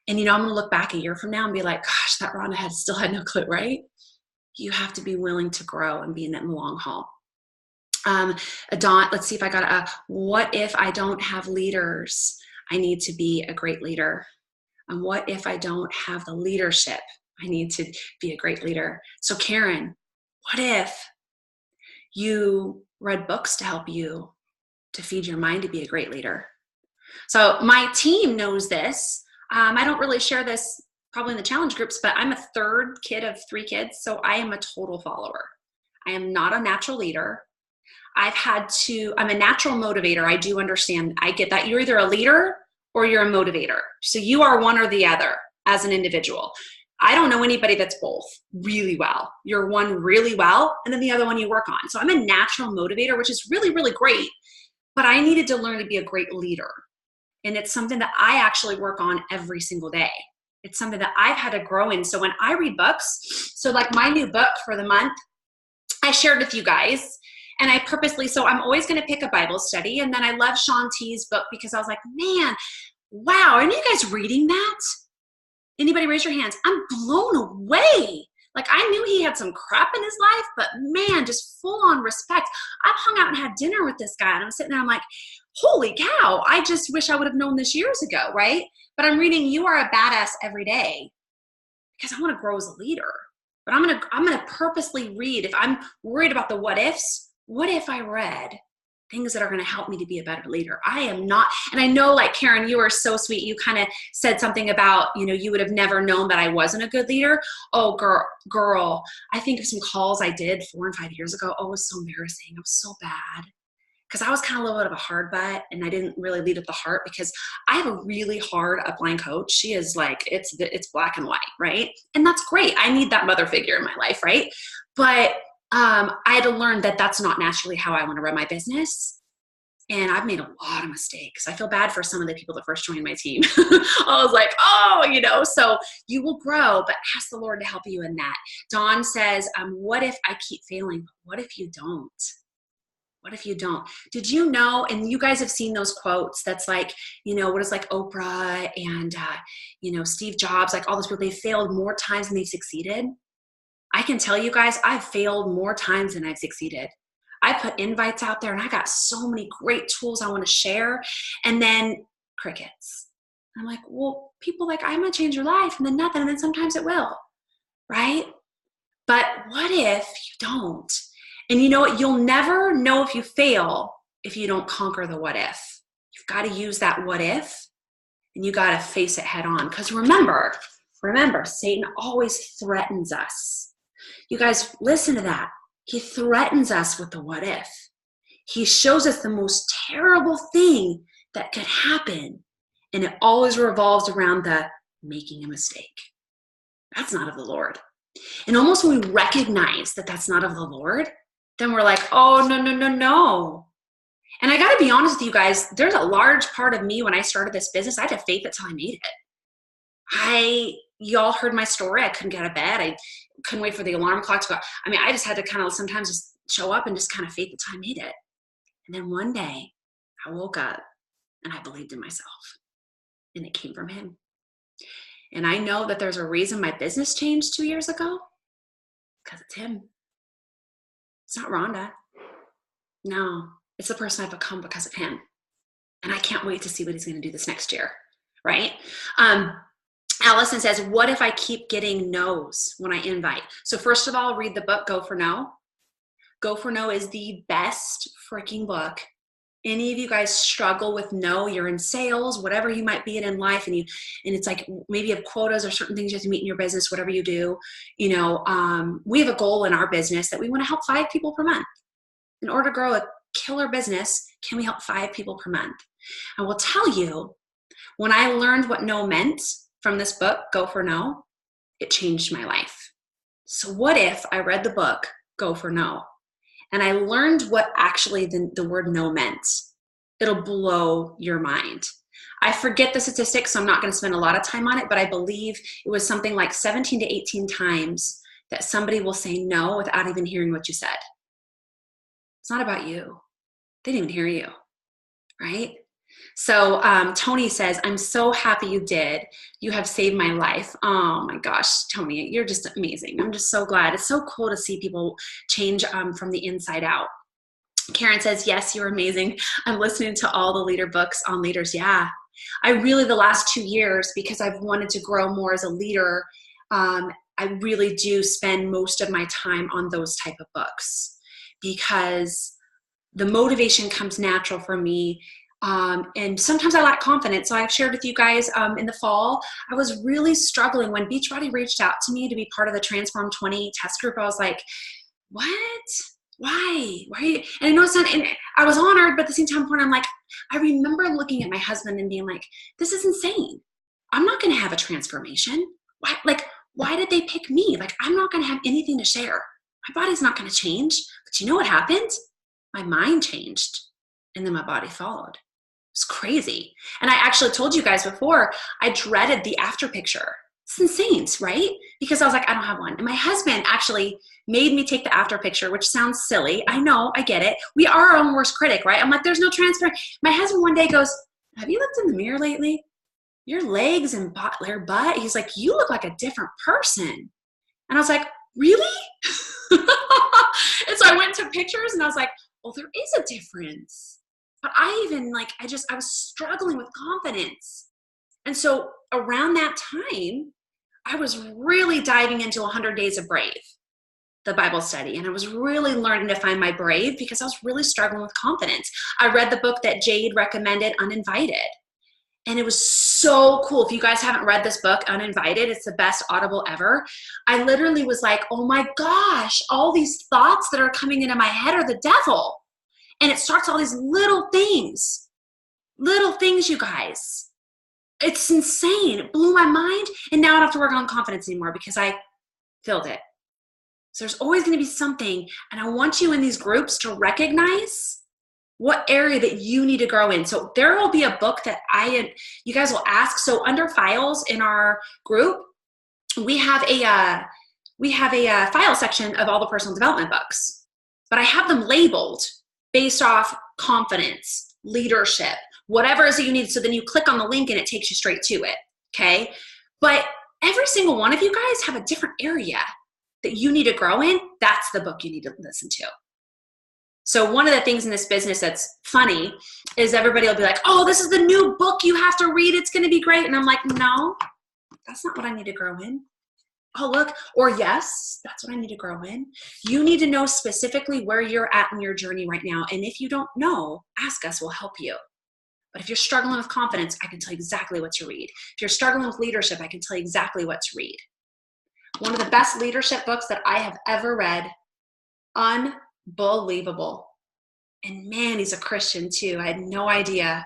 And I'm going to look back a year from now and be like, gosh, that Rhonda still had no clue, right? You have to be willing to grow and be in that long haul. Dawn, let's see if I got what if I don't have leaders? I need to be a great leader. And what if I don't have the leadership? I need to be a great leader. So Karen, what if you read books to help you to feed your mind to be a great leader? So my team knows this. I don't really share this probably in the challenge groups, but I'm a third kid of 3 kids. So I am a total follower. I am not a natural leader. I'm a natural motivator. I do understand. I get that. You're either a leader or you're a motivator. So you are one or the other as an individual. I don't know anybody that's both really well. You're one really well, and then the other one you work on. So I'm a natural motivator, which is really, really great, but I needed to learn to be a great leader. And it's something that I actually work on every single day. It's something that I've had to grow in. So when I read books, so like my new book for the month, I shared with you guys, and I purposely, so I'm always going to pick a Bible study. And then I love Shaun T's book because I was like, man, wow, are you guys reading that? Anybody raise your hands? I'm blown away. Like, I knew he had some crap in his life, but man, just full on respect. I've hung out and had dinner with this guy, and I'm sitting there, I'm like, holy cow, I just wish I would have known this years ago, right? But I'm reading You Are a Badass every day because I want to grow as a leader. But I'm gonna purposely read. If I'm worried about the what ifs, what if I read things that are going to help me to be a better leader. I am not, and I know, like, Karen, you are so sweet. You kind of said something about, you would have never known that I wasn't a good leader. Oh, girl, I think of some calls I did 4 and 5 years ago. Oh, it was so embarrassing. It was so bad. Because I was kind of a little bit of a hard butt, and I didn't really lead with the heart, because I have a really hard upline coach. She is like, it's black and white, right? And that's great. I need that mother figure in my life, right? But I had to learn that that's not naturally how I want to run my business. And I've made a lot of mistakes. I feel bad for some of the people that first joined my team. I was like, so you will grow, but ask the Lord to help you in that. Dawn says, what if I keep failing? What if you don't? What if you don't? Did you know, and you guys have seen those quotes that's like, what is like Oprah and, Steve Jobs, like all those people, they failed more times than they've succeeded. I can tell you guys, I've failed more times than I've succeeded. I put invites out there and I got so many great tools I want to share, and then crickets. I'm like, well, people like, I'm going to change your life, and then nothing. And then sometimes it will, right? But what if you don't? And you know what? You'll never know if you fail if you don't conquer the what if. You've got to use that what if, and you got to face it head on. Because remember, Satan always threatens us. You guys, listen to that. He threatens us with the what if. He shows us the most terrible thing that could happen, and it always revolves around the making a mistake. That's not of the Lord. And almost when we recognize that that's not of the Lord, then we're like, oh, no. And I got to be honest with you guys, there's a large part of me when I started this business, I had faith until I made it. Y'all heard my story. I couldn't get out of bed. I couldn't wait for the alarm clock to go. I mean, I just had to kind of sometimes just show up and just kind of faith until I made it. And then one day I woke up and I believed in myself, and it came from him. And I know that there's a reason my business changed 2 years ago, because it's him. It's not Rhonda. No, it's the person I've become because of him. And I can't wait to see what he's going to do this next year, right? Allison says, what if I keep getting no's when I invite? So first of all, read the book, Go for No. Go for No is the best freaking book. Any of you guys struggle with no, you're in sales, whatever you might be in life, and it's like maybe you have quotas or certain things you have to meet in your business, whatever you do. We have a goal in our business that we want to help 5 people per month. In order to grow a killer business, can we help 5 people per month? I will tell you, when I learned what no meant from this book, Go for No, it changed my life. So what if I read the book, Go for No, and I learned what actually the word no meant? It'll blow your mind. I forget the statistics, so I'm not going to spend a lot of time on it, but I believe it was something like 17 to 18 times that somebody will say no without even hearing what you said. It's not about you. They didn't even hear you, right? So Tony says, I'm so happy you did. You have saved my life. Oh my gosh, Tony, you're just amazing. I'm just so glad. It's so cool to see people change from the inside out. Karen says, yes, you're amazing. I'm listening to all the leader books on leaders. Yeah, I really, the last 2 years, because I've wanted to grow more as a leader, I really do spend most of my time on those type of books, because the motivation comes natural for me. And sometimes I lack confidence. So I've shared with you guys in the fall, I was really struggling when Beachbody reached out to me to be part of the Transform 20 test group. I was like, what? Why? Are you? And I know it's not, and I was honored, but at the same time, I'm like, I remember looking at my husband and being like, this is insane. I'm not going to have a transformation. Why did they pick me? Like, I'm not going to have anything to share. My body's not going to change. But you know what happened? My mind changed, and then my body followed. It's crazy. And I actually told you guys before, I dreaded the after picture. It's insane, right? Because I was like, I don't have one. And my husband actually made me take the after picture, which sounds silly. I know, I get it. We are our own worst critic, right? I'm like, there's no transparent. My husband one day goes, have you looked in the mirror lately? Your legs and your butt. He's like, you look like a different person. And I was like, really? And so I went to pictures and I was like, well, there is a difference. But I was struggling with confidence. And so around that time, I was really diving into 100 Days of Brave. the Bible study, and I was really learning to find my brave because I was really struggling with confidence. I read the book that Jade recommended, Uninvited, and it was so cool. If you guys haven't read this book, Uninvited, it's the best Audible ever. I literally was like, oh my gosh, all these thoughts that are coming into my head are the devil. And it starts all these little things, you guys. It's insane. It blew my mind. And now I don't have to work on confidence anymore because I filled it. So there's always going to be something. And I want you in these groups to recognize what area that you need to grow in. So there will be a book that you guys will ask. So under files in our group, we have a file section of all the personal development books, but I have them labeled based off confidence, leadership, whatever it is that you need. So then you click on the link and it takes you straight to it. Okay. But every single one of you guys have a different area that you need to grow in. That's the book you need to listen to. So one of the things in this business that's funny is everybody will be like, oh, this is the new book you have to read. It's going to be great. And I'm like, no, that's not what I need to grow in. Oh, look, or yes, that's what I need to grow in. You need to know specifically where you're at in your journey right now. And if you don't know, ask us, we'll help you. But if you're struggling with confidence, I can tell you exactly what to read. If you're struggling with leadership, I can tell you exactly what to read. One of the best leadership books that I have ever read, unbelievable. And man, he's a Christian too. I had no idea.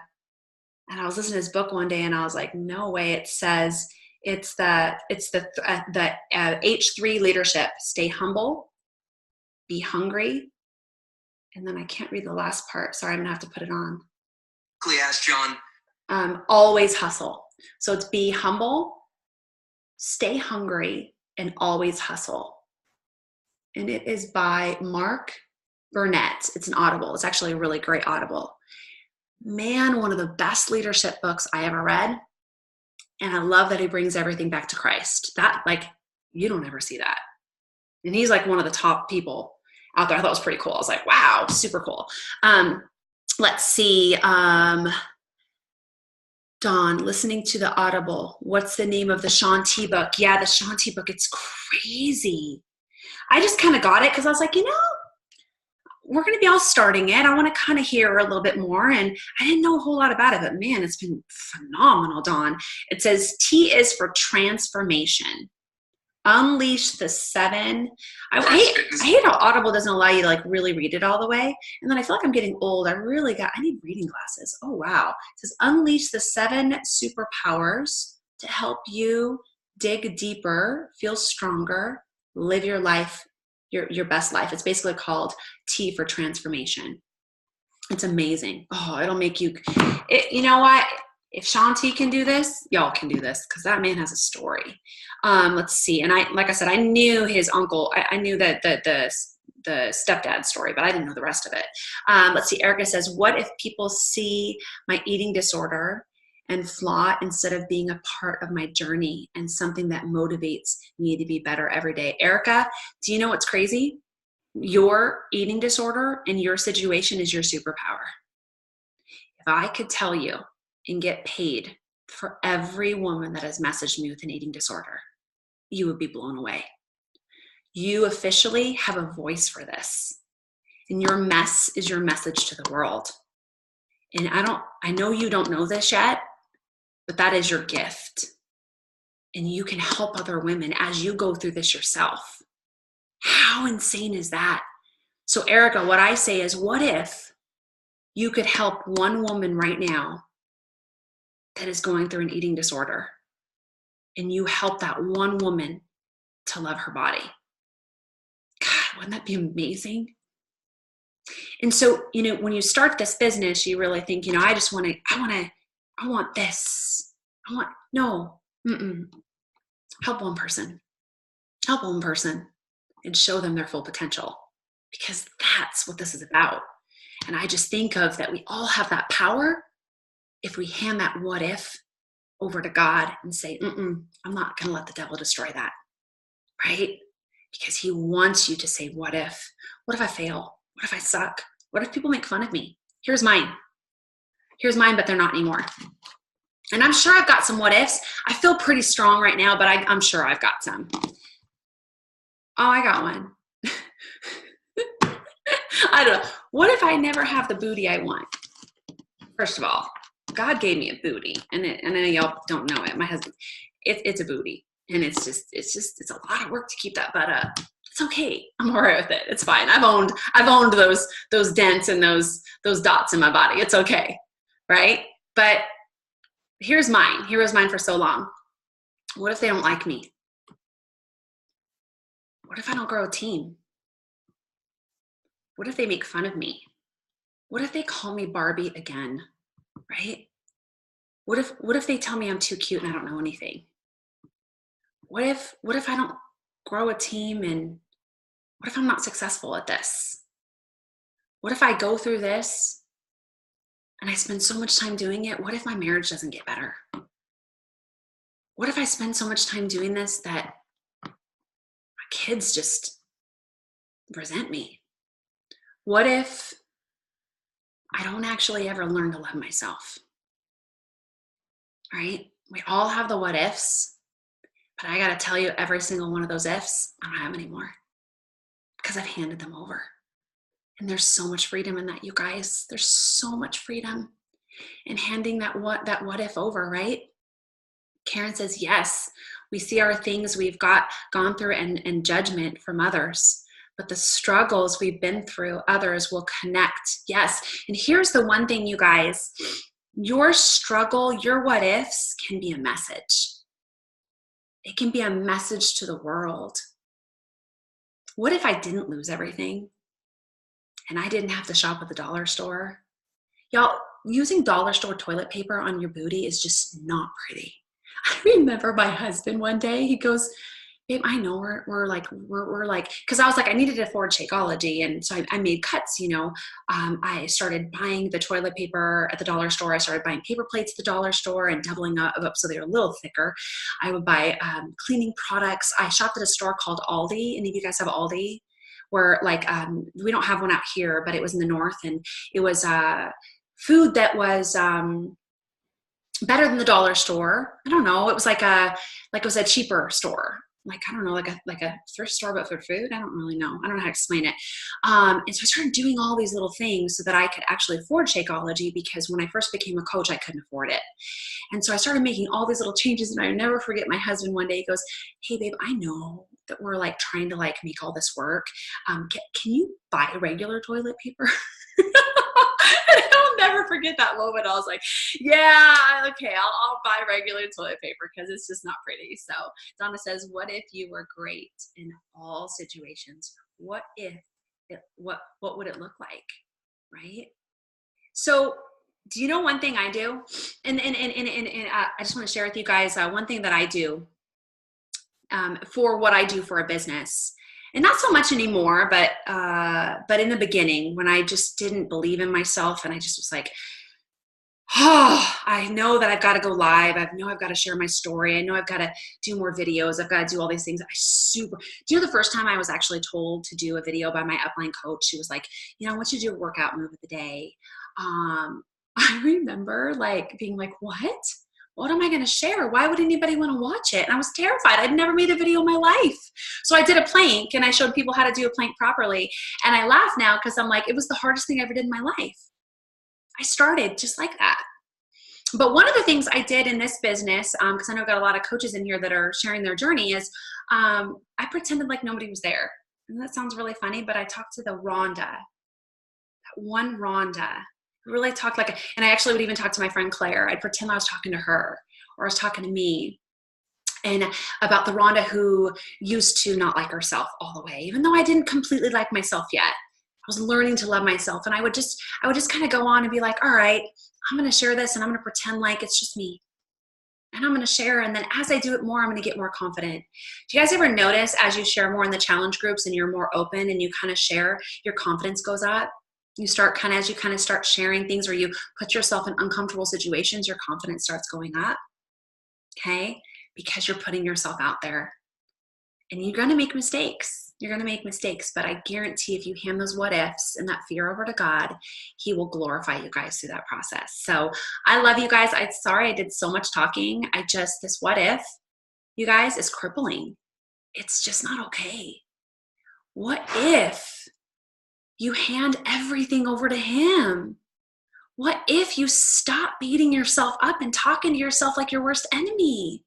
And I was listening to his book one day and I was like, no way. It says, it's the H3 leadership. Stay humble, be hungry. And then I can't read the last part. Sorry, I'm gonna have to put it on. Ask John. Always hustle. So it's be humble, stay hungry, and always hustle. And it is by Mark Burnett. It's an Audible. It's actually a really great Audible. Man, one of the best leadership books I ever read. And I love that he brings everything back to Christ. That, like, you don't ever see that. And he's like one of the top people out there. I thought it was pretty cool. I was like, wow, super cool. Let's see. Dawn, listening to the Audible. What's the name of the Shaun T book? Yeah, the Shaun T book. It's crazy. I just kind of got it because I was like, we're going to be all starting it. I want to kind of hear a little bit more. And I didn't know a whole lot about it, but man, it's been phenomenal, Dawn. It says T is for transformation. Unleash the 7. I hate how Audible doesn't allow you to like really read it all the way. And then I feel like I'm getting old. I need reading glasses. Oh, wow. It says unleash the 7 superpowers to help you dig deeper, feel stronger, live your life, your best life. It's basically called T for transformation. It's amazing. Oh, it'll make you, you know what? If Shaun T can do this, y'all can do this because that man has a story. Let's see. And like I said, I knew his uncle. I knew that the stepdad story, but I didn't know the rest of it. Let's see. Erica says, what if people see my eating disorder and flaw instead of being a part of my journey and something that motivates me to be better every day? Erica, do you know what's crazy? Your eating disorder and your situation is your superpower. If I could tell you and get paid for every woman that has messaged me with an eating disorder, you would be blown away. You officially have a voice for this. And your mess is your message to the world. And I know you don't know this yet, but that is your gift. And you can help other women as you go through this yourself. How insane is that? So Erica, what I say is, what if you could help one woman right now that is going through an eating disorder, and you help that one woman to love her body? God, wouldn't that be amazing? And so, when you start this business, you really think, I want this. Help one person. Help one person and show them their full potential, because that's what this is about. And I just think of that we all have that power if we hand that what if over to God and say, I'm not going to let the devil destroy that, right? Because he wants you to say, what if? What if I fail? What if I suck? What if people make fun of me? Here's mine, but they're not anymore. And I'm sure I've got some what ifs. I feel pretty strong right now, but I'm sure I've got some. Oh, I got one. I don't know. What if I never have the booty I want? First of all, God gave me a booty, and I know y'all don't know it. My husband, it's a booty, and it's a lot of work to keep that butt up. It's okay. I'm all right with it. It's fine. I've owned those dents and those dots in my body. It's okay, right? But here's mine. Here was mine for so long. What if they don't like me? What if I don't grow a team? What if they make fun of me? What if they call me Barbie again, right? What if they tell me I'm too cute and I don't know anything? What if I don't grow a team, and what if I'm not successful at this? What if I go through this and I spend so much time doing it? What if my marriage doesn't get better? What if I spend so much time doing this that my kids just resent me? What if I don't actually ever learn to love myself? Right? We all have the what ifs, but I got to tell you, every single one of those ifs, I don't have anymore because I've handed them over. And there's so much freedom in that, you guys. There's so much freedom in handing that what if over, right? Karen says, yes, we see our things we've gone through and judgment from others, but the struggles we've been through, others will connect. Yes. And here's the one thing, you guys, your struggle, your what ifs can be a message. It can be a message to the world. What if I didn't lose everything and I didn't have to shop at the dollar store? Y'all, using dollar store toilet paper on your booty is just not pretty. I remember my husband one day, he goes, babe, I know we're like, because I was like, I needed to afford Shakeology. And so I made cuts, I started buying the toilet paper at the dollar store. I started buying paper plates at the dollar store and doubling up so they were a little thicker. I would buy cleaning products. I shopped at a store called Aldi. Any of you guys have Aldi? Where we don't have one out here, but it was in the north, and it was food that was better than the dollar store. I don't know. It was it was a cheaper store. I don't know, like a thrift store, but for food. I don't really know. I don't know how to explain it. And so I started doing all these little things so that I could actually afford Shakeology, because when I first became a coach, I couldn't afford it. And so I started making all these little changes, and I never forget my husband one day, he goes, hey babe, I know that we're trying to make all this work. Can you buy regular toilet paper? I'll never forget that moment. I was like, yeah, okay, I'll buy regular toilet paper because it's just not pretty. So Donna says, what if you were great in all situations? What would it look like? Right? So do you know one thing I do? And I just want to share with you guys one thing that I do for what I do for a business. And not so much anymore, but in the beginning, when I just didn't believe in myself, and I just was like, oh, I know that I've got to go live. I know I've got to share my story. I know I've got to do more videos. I've got to do all these things. Do you know the first time I was actually told to do a video by my upline coach? She was like, I want you to do a workout move of the day. I remember being like, what am I going to share? Why would anybody want to watch it? And I was terrified. I'd never made a video in my life. So I did a plank, and I showed people how to do a plank properly. And I laugh now because I'm like, it was the hardest thing I ever did in my life. I started just like that. But one of the things I did in this business, because I know I've got a lot of coaches in here that are sharing their journey, is I pretended like nobody was there. And that sounds really funny, but I talked to the Rhonda, that one Rhonda. Really talked and I actually would even talk to my friend Claire. I'd pretend I was talking to her, or I was talking to me, and about the Rhonda who used to not like herself all the way, even though I didn't completely like myself yet. I was learning to love myself, and I would just kind of go on and be like, all right, I'm going to share this, and I'm going to pretend like it's just me, and I'm going to share. And then as I do it more, I'm going to get more confident. Do you guys ever notice as you share more in the challenge groups and you're more open and you kind of share, your confidence goes up? You start as you start sharing things, or you put yourself in uncomfortable situations, your confidence starts going up, okay? Because you're putting yourself out there. And you're going to make mistakes. You're going to make mistakes, but I guarantee if you hand those what ifs and that fear over to God, He will glorify you guys through that process. So I love you guys. I'm sorry I did so much talking. This what if, you guys, is crippling. It's just not okay. What if you hand everything over to him? What if you stop beating yourself up and talking to yourself like your worst enemy?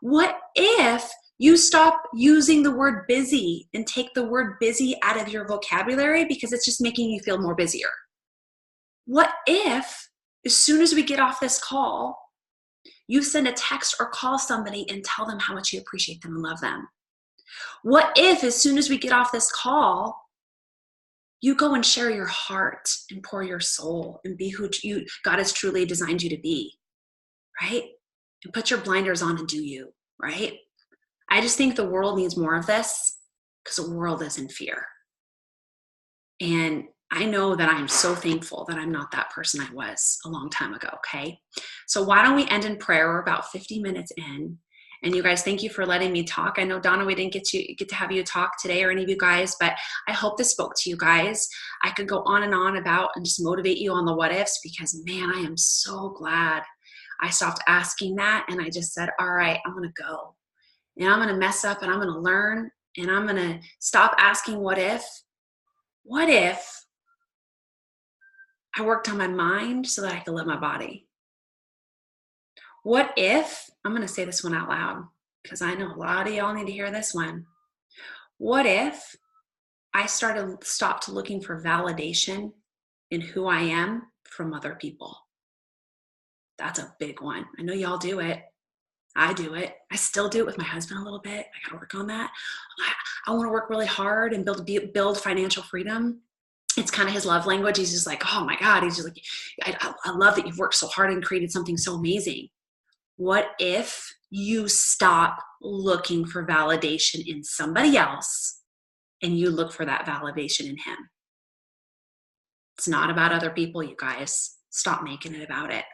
What if you stop using the word busy and take the word busy out of your vocabulary because it's just making you feel more busier? What if, as soon as we get off this call, you send a text or call somebody and tell them how much you appreciate them and love them? What if, as soon as we get off this call, you go and share your heart and pour your soul and be who God has truly designed you to be, right? And put your blinders on and do you, right? I just think the world needs more of this because the world is in fear. And I know that I am so thankful that I'm not that person I was a long time ago, okay? So why don't we end in prayer? We're about 50 minutes in. And you guys, thank you for letting me talk. I know, Donna, we didn't get to have you talk today, or any of you guys, but I hope this spoke to you guys. I could go on and on about and just motivate you on the what ifs, because man, I am so glad I stopped asking that. And I just said, all right, I'm going to go and I'm going to mess up and I'm going to learn and I'm going to stop asking what if. What if I worked on my mind so that I could love my body? What if, I'm going to say this one out loud because I know a lot of y'all need to hear this one. What if I stopped looking for validation in who I am from other people? That's a big one. I know y'all do it. I do it. I still do it with my husband a little bit. I got to work on that. I want to work really hard and build financial freedom. It's kind of his love language. He's just like, oh my God. He's just like, I love that you've worked so hard and created something so amazing. What if you stop looking for validation in somebody else and you look for that validation in him? It's not about other people, you guys. Stop making it about it.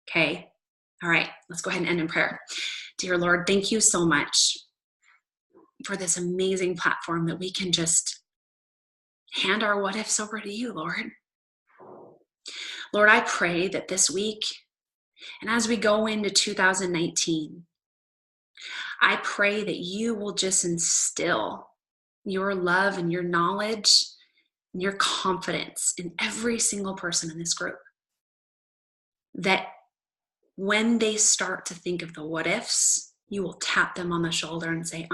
Okay? All right, let's go ahead and end in prayer. Dear Lord, thank you so much for this amazing platform that we can just hand our what ifs over to you, Lord. Lord, I pray that this week, and as we go into 2019, I pray that you will just instill your love and your knowledge and your confidence in every single person in this group. That when they start to think of the what ifs, you will tap them on the shoulder and say,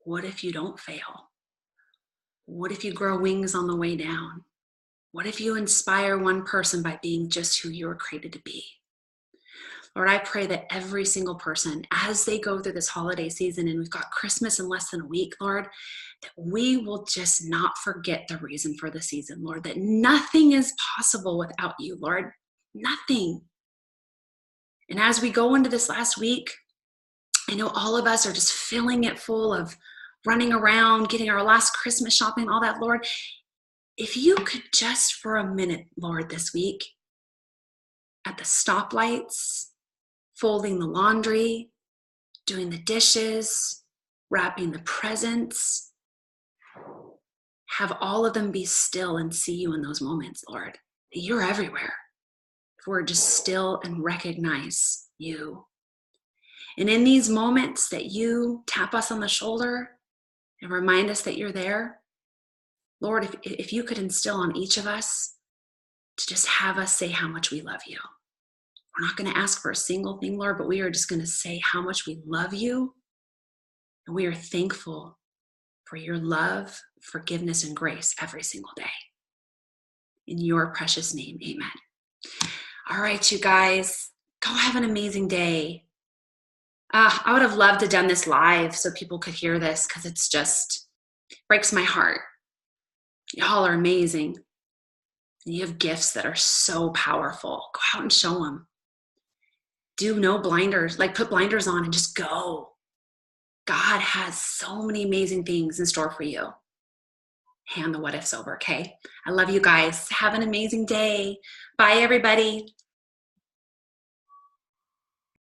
what if you don't fail? What if you grow wings on the way down? What if you inspire one person by being just who you were created to be? Lord, I pray that every single person, as they go through this holiday season, and we've got Christmas in less than a week, Lord, that we will just not forget the reason for the season, Lord, that nothing is possible without you, Lord, nothing. And as we go into this last week, I know all of us are just filling it full of running around, getting our last Christmas shopping, all that, Lord. If you could just for a minute, Lord, this week, at the stoplights, folding the laundry, doing the dishes, wrapping the presents, have all of them be still and see you in those moments, Lord. You're everywhere. If we're just still and recognize you. And in these moments that you tap us on the shoulder and remind us that you're there, Lord, if you could instill on each of us to just have us say how much we love you. We're not going to ask for a single thing, Lord, but we are just going to say how much we love you. And we are thankful for your love, forgiveness, and grace every single day. In your precious name, amen. All right, you guys, go have an amazing day. I would have loved to have done this live so people could hear this because it's just breaks my heart. Y'all are amazing. You have gifts that are so powerful. Go out and show them. Do no blinders, put blinders on and just go. God has so many amazing things in store for you. Hand the what ifs over, okay? I love you guys. Have an amazing day. Bye, everybody.